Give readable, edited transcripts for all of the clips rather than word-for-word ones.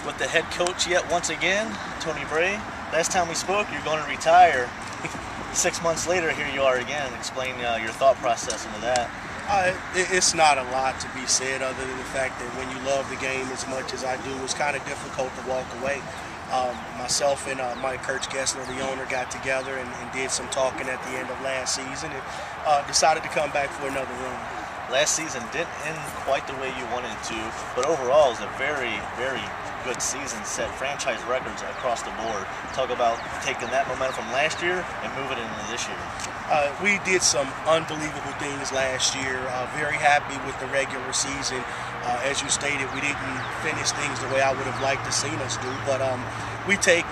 with the head coach yet once again, Tony Bray. Last time we spoke, you're going to retire. 6 months later, here you are again. Explain your thought process into that. It's not a lot to be said other than the fact that when you love the game as much as I do, it's kind of difficult to walk away. Myself and Mike Kirchgessler, the owner, got together and did some talking at the end of last season and decided to come back for another run. Last season didn't end quite the way you wanted to, but overall it was a very, very good season, set franchise records across the board. Talk about taking that momentum from last year and moving it into this year. We did some unbelievable things last year. Very happy with the regular season. As you stated, we didn't finish things the way I would have liked to seen us do, but we take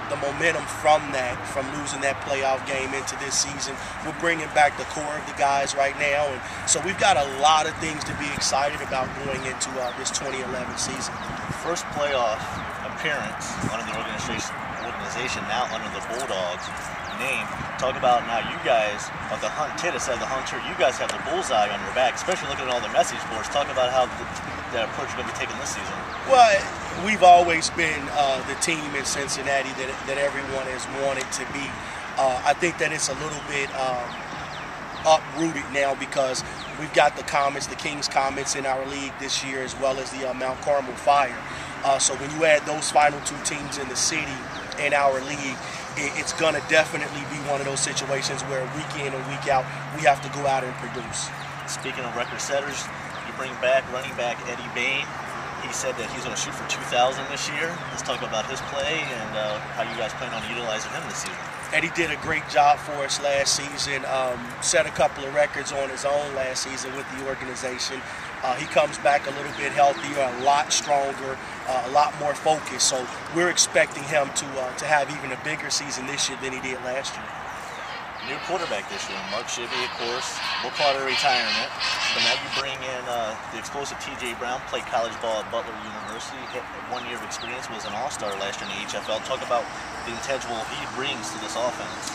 the momentum from that, from losing that playoff game into this season. We're bringing back the core of the guys right now, and so we've got a lot of things to be excited about going into this 2011 season. First playoff appearance under the organization now under the Bulldogs name. Talk about now you guys of the hunt, Titus said the hunter, you guys have the bullseye on your back, especially looking at all the message boards. Talk about how the approach you're going to be taking this season. Well, we've always been the team in Cincinnati that everyone has wanted to be. I think that it's a little bit uprooted now because we've got the Comets, the Kings Comets in our league this year, as well as the Mount Carmel Fire. So when you add those final two teams in the city in our league, it's going to definitely be one of those situations where week in and week out we have to go out and produce. Speaking of record setters, you bring back running back Eddie Bain. He said that he's going to shoot for 2,000 this year. Let's talk about his play and how you guys plan on utilizing him this season. Eddie did a great job for us last season, set a couple of records on his own last season with the organization. He comes back a little bit healthier, a lot stronger, a lot more focused. So we're expecting him to have even a bigger season this year than he did last year. New quarterback this year, Mark Shibby, of course. We'll call it a retirement. But now you bring in the explosive T.J. Brown, played college ball at Butler University, had 1 year of experience, was an all-star last year in the HFL. Talk about the intangible he brings to this offense.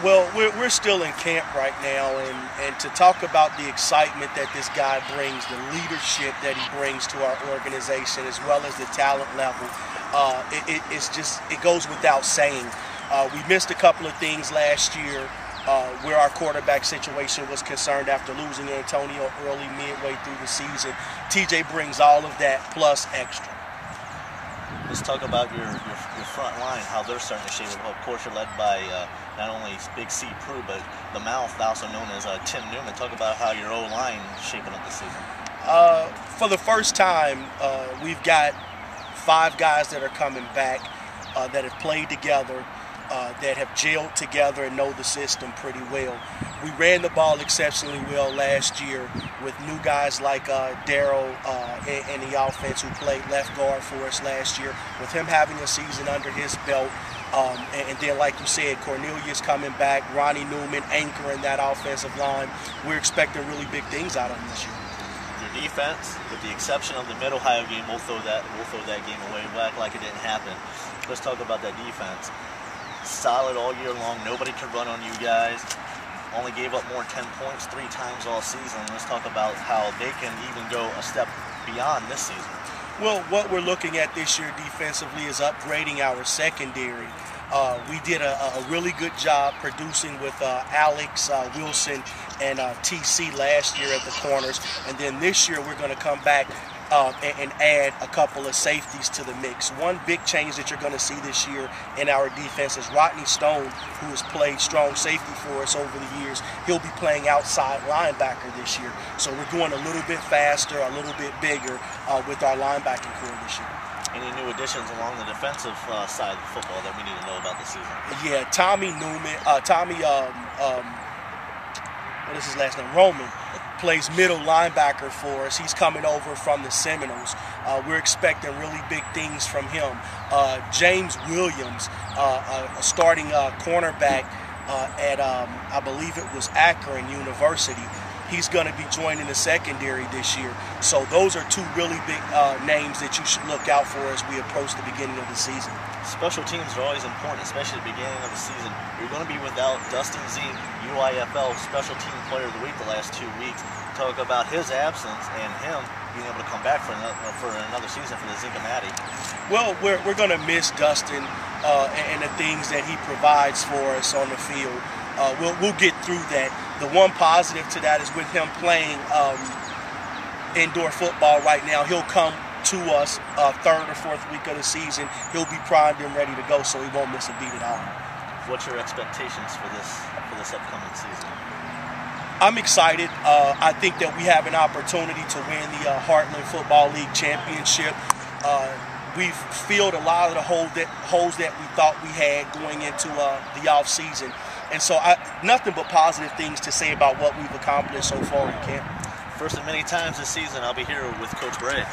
Well, we're still in camp right now, and to talk about the excitement that this guy brings, the leadership that he brings to our organization, as well as the talent level, it goes without saying. We missed a couple of things last year where our quarterback situation was concerned after losing Antonio early, midway through the season. TJ brings all of that plus extra. Let's talk about your front line, how they're starting to shape up. Of course, you're led by not only Big C Prue, but the mouth, also known as Tim Newman. Talk about how your O-line is shaping up this season. For the first time, we've got 5 guys that are coming back that have played together, that have gelled together and know the system pretty well. We ran the ball exceptionally well last year with new guys like Darryl in the offense, who played left guard for us last year, with him having a season under his belt. And then, like you said, Cornelius coming back, Ronnie Newman anchoring that offensive line. We're expecting really big things out of him this year. Your defense, with the exception of the Mid-Ohio game, we'll throw that game away. We'll act like it didn't happen. Let's talk about that defense. Solid all year long. Nobody could run on you guys. Only gave up more than 10 points 3 times all season. Let's talk about how they can even go a step beyond this season. Well, what we're looking at this year defensively is upgrading our secondary. We did a really good job producing with Alex Wilson and TC last year at the corners. And then this year we're going to come back and add a couple of safeties to the mix. One big change that you're going to see this year in our defense is Rodney Stone, who has played strong safety for us over the years. He'll be playing outside linebacker this year. So we're going a little bit faster, a little bit bigger with our linebacking core this year. Any new additions along the defensive side of football that we need to know about this season? Yeah, Tommy Newman, what is his last name? Roman. Plays middle linebacker for us. He's coming over from the Seminoles. We're expecting really big things from him. James Williams, a starting cornerback at, I believe it was Akron University. He's going to be joining the secondary this year. So those are 2 really big names that you should look out for as we approach the beginning of the season. Special teams are always important, especially at the beginning of the season. You're going to be without Dustin Zeke, UIFL Special Team Player of the Week the last 2 weeks. Talk about his absence and him being able to come back for another season for the Zingamati? Well, we're going to miss Dustin and the things that he provides for us on the field. We'll get through that. The one positive to that is with him playing indoor football right now, he'll come to us third or fourth week of the season. He'll be primed and ready to go, so he won't miss a beat at all. What's your expectations for this upcoming season? I'm excited. I think that we have an opportunity to win the Heartland Football League Championship. We've filled a lot of the holes that we thought we had going into the off season, and so nothing but positive things to say about what we've accomplished so far in camp. First of many times this season, I'll be here with Coach Bray.